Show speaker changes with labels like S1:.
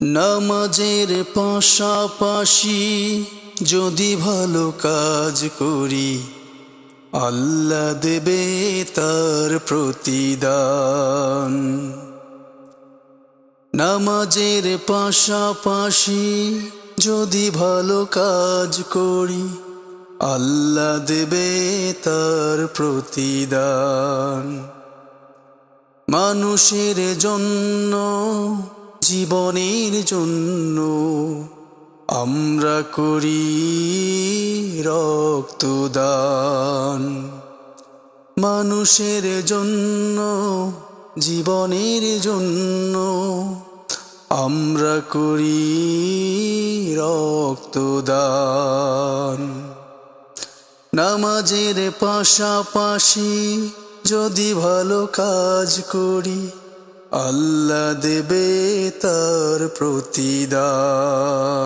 S1: নামাজের পাশাপাশি যদি ভালো কাজ করি, আল্লাহ দেবে তার প্রতিদান। নামাজের পাশাপাশি যদি ভালো কাজ করি, আল্লাহ দেবে তার প্রতিদান। মানুষের জন্য, জীবনের জন্য আমরা করি রক্তদান। মানুষের জন্য, জীবনের জন্য আমরা করি রক্তদান। নামাজের পাশাপাশি যদি ভালো কাজ করি, আল্লাহ দেবে তার প্রতিদান।